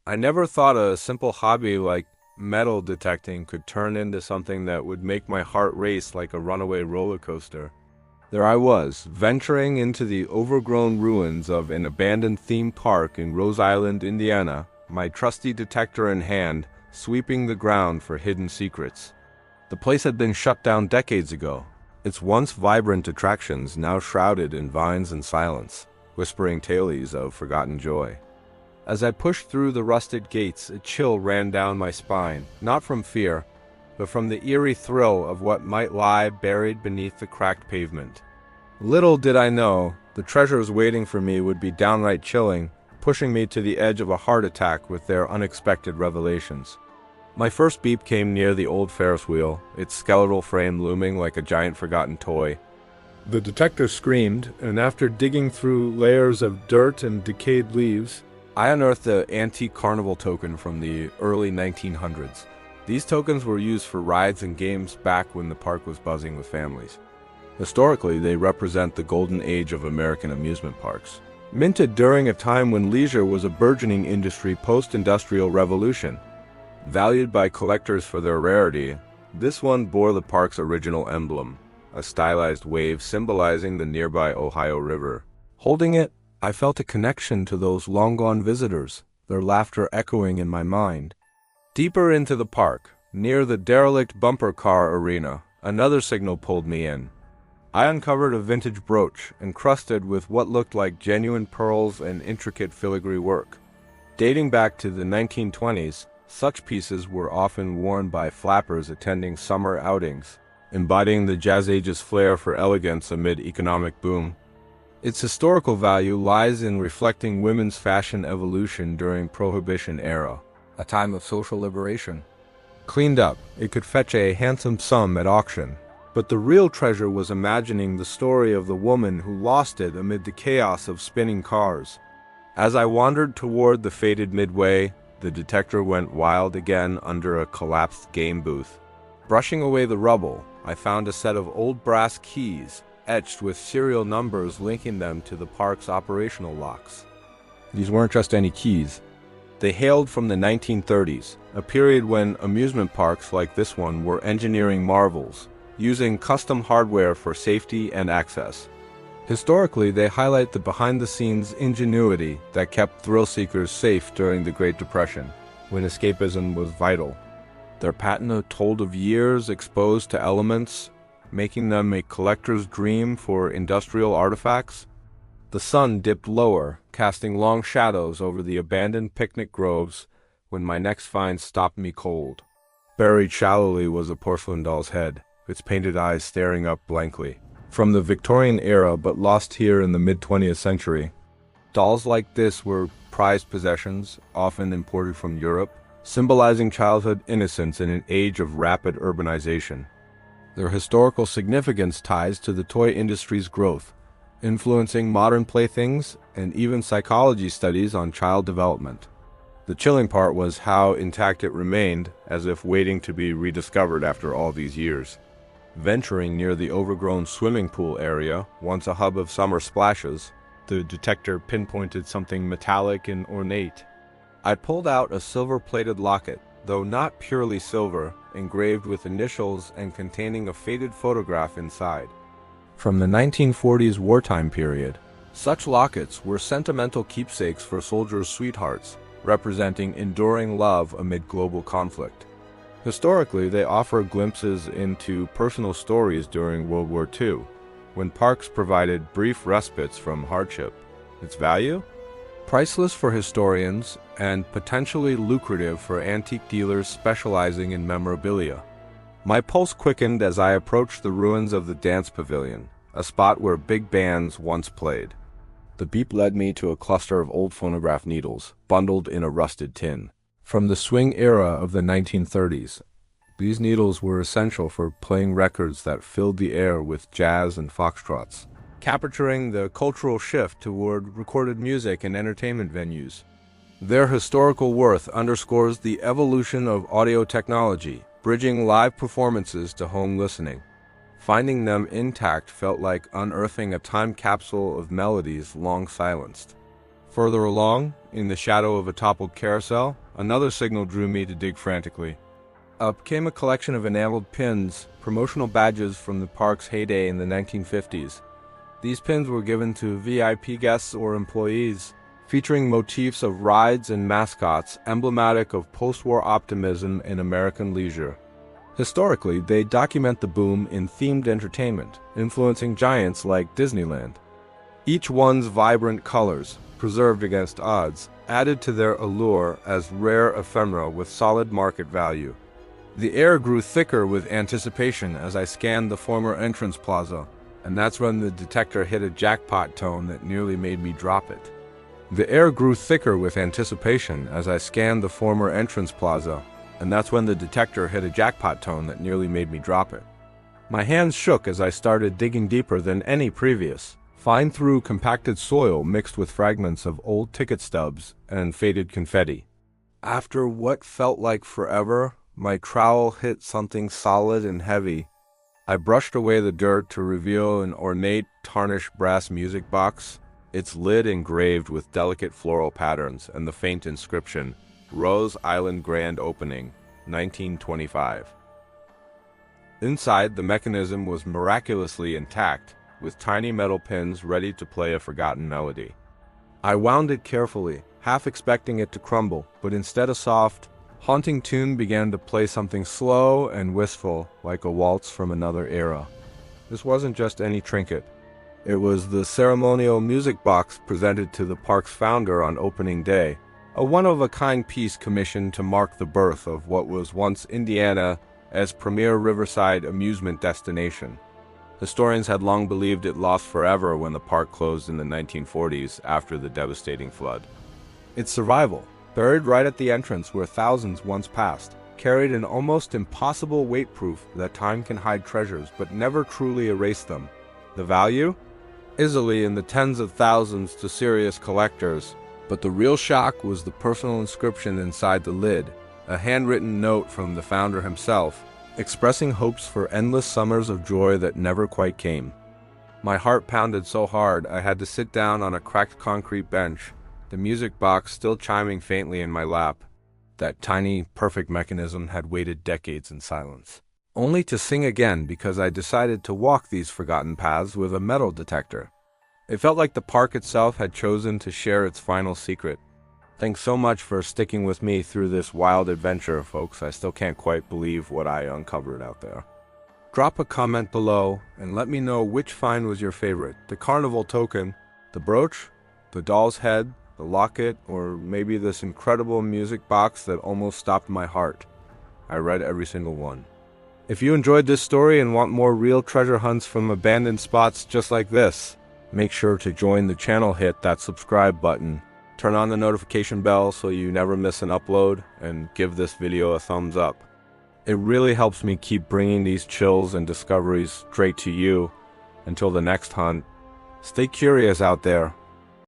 I never thought a simple hobby like metal detecting could turn into something that would make my heart race like a runaway roller coaster. There I was, venturing into the overgrown ruins of an abandoned theme park in Rose Island, Indiana, my trusty detector in hand, sweeping the ground for hidden secrets. The place had been shut down decades ago, its once vibrant attractions now shrouded in vines and silence, whispering tales of forgotten joy. As I pushed through the rusted gates, a chill ran down my spine, not from fear, but from the eerie thrill of what might lie buried beneath the cracked pavement. Little did I know, the treasures waiting for me would be downright chilling, pushing me to the edge of a heart attack with their unexpected revelations. My first beep came near the old Ferris wheel, its skeletal frame looming like a giant forgotten toy. The detector screamed, and after digging through layers of dirt and decayed leaves, I unearthed the antique carnival token from the early 1900s. These tokens were used for rides and games back when the park was buzzing with families. Historically, they represent the golden age of American amusement parks, minted during a time when leisure was a burgeoning industry post-industrial revolution. Valued by collectors for their rarity, this one bore the park's original emblem, a stylized wave symbolizing the nearby Ohio River. Holding it, I felt a connection to those long-gone visitors, their laughter echoing in my mind. Deeper into the park, near the derelict bumper car arena, another signal pulled me in. I uncovered a vintage brooch, encrusted with what looked like genuine pearls and intricate filigree work. Dating back to the 1920s, such pieces were often worn by flappers attending summer outings, embodying the Jazz Age's flair for elegance amid economic boom. Its historical value lies in reflecting women's fashion evolution during Prohibition era, a time of social liberation. Cleaned up, it could fetch a handsome sum at auction, but the real treasure was imagining the story of the woman who lost it amid the chaos of spinning cars. As I wandered toward the faded midway, the detector went wild again under a collapsed game booth. Brushing away the rubble, I found a set of old brass keys, etched with serial numbers linking them to the park's operational locks. These weren't just any keys. They hailed from the 1930s, a period when amusement parks like this one were engineering marvels, using custom hardware for safety and access. Historically, they highlight the behind-the-scenes ingenuity that kept thrill-seekers safe during the Great Depression, when escapism was vital. Their patina told of years exposed to elements, making them a collector's dream for industrial artifacts. The sun dipped lower, casting long shadows over the abandoned picnic groves when my next find stopped me cold. Buried shallowly was a porcelain doll's head, its painted eyes staring up blankly. From the Victorian era but lost here in the mid-20th century. Dolls like this were prized possessions, often imported from Europe, symbolizing childhood innocence in an age of rapid urbanization. Their historical significance ties to the toy industry's growth, influencing modern playthings and even psychology studies on child development. The chilling part was how intact it remained, as if waiting to be rediscovered after all these years. Venturing near the overgrown swimming pool area, once a hub of summer splashes, the detector pinpointed something metallic and ornate. I pulled out a silver-plated locket, though not purely silver, engraved with initials and containing a faded photograph inside. From the 1940s wartime period, such lockets were sentimental keepsakes for soldiers' sweethearts, representing enduring love amid global conflict. Historically, they offer glimpses into personal stories during World War II, when parks provided brief respites from hardship. Its value? Priceless for historians and potentially lucrative for antique dealers specializing in memorabilia. My pulse quickened as I approached the ruins of the dance pavilion, a spot where big bands once played. The beep led me to a cluster of old phonograph needles, bundled in a rusted tin. From the swing era of the 1930s, these needles were essential for playing records that filled the air with jazz and foxtrots, capturing the cultural shift toward recorded music and entertainment venues. Their historical worth underscores the evolution of audio technology, bridging live performances to home listening. Finding them intact felt like unearthing a time capsule of melodies long silenced. Further along, in the shadow of a toppled carousel, another signal drew me to dig frantically. Up came a collection of enameled pins, promotional badges from the park's heyday in the 1950s. These pins were given to VIP guests or employees, featuring motifs of rides and mascots emblematic of post-war optimism in American leisure. Historically, they document the boom in themed entertainment, influencing giants like Disneyland. Each one's vibrant colors, preserved against odds, added to their allure as rare ephemera with solid market value. The air grew thicker with anticipation as I scanned the former entrance plaza, and that's when the detector hit a jackpot tone that nearly made me drop it. The air grew thicker with anticipation as I scanned the former entrance plaza, and that's when the detector hit a jackpot tone that nearly made me drop it. My hands shook as I started digging deeper than any previous, fine through compacted soil mixed with fragments of old ticket stubs and faded confetti. After what felt like forever, my trowel hit something solid and heavy. I brushed away the dirt to reveal an ornate, tarnished brass music box, its lid engraved with delicate floral patterns and the faint inscription, Rose Island Grand Opening, 1925. Inside, the mechanism was miraculously intact, with tiny metal pins ready to play a forgotten melody. I wound it carefully, half expecting it to crumble, but instead a soft, haunting tune began to play something slow and wistful, like a waltz from another era. This wasn't just any trinket. It was the ceremonial music box presented to the park's founder on opening day, a one-of-a-kind piece commissioned to mark the birth of what was once Indiana's premier riverside amusement destination. Historians had long believed it lost forever when the park closed in the 1940s after the devastating flood. Its survival, buried right at the entrance where thousands once passed, carried an almost impossible weight proof that time can hide treasures but never truly erase them. The value? Easily in the tens of thousands to serious collectors, but the real shock was the personal inscription inside the lid, a handwritten note from the founder himself, expressing hopes for endless summers of joy that never quite came. My heart pounded so hard I had to sit down on a cracked concrete bench, the music box still chiming faintly in my lap. That tiny, perfect mechanism had waited decades in silence, only to sing again because I decided to walk these forgotten paths with a metal detector. It felt like the park itself had chosen to share its final secret. Thanks so much for sticking with me through this wild adventure, folks. I still can't quite believe what I uncovered out there. Drop a comment below and let me know which find was your favorite. The carnival token, the brooch, the doll's head, the locket, or maybe this incredible music box that almost stopped my heart. I read every single one. If you enjoyed this story and want more real treasure hunts from abandoned spots just like this, make sure to join the channel, hit that subscribe button, turn on the notification bell so you never miss an upload, and give this video a thumbs up. It really helps me keep bringing these chills and discoveries straight to you. Until the next hunt, stay curious out there.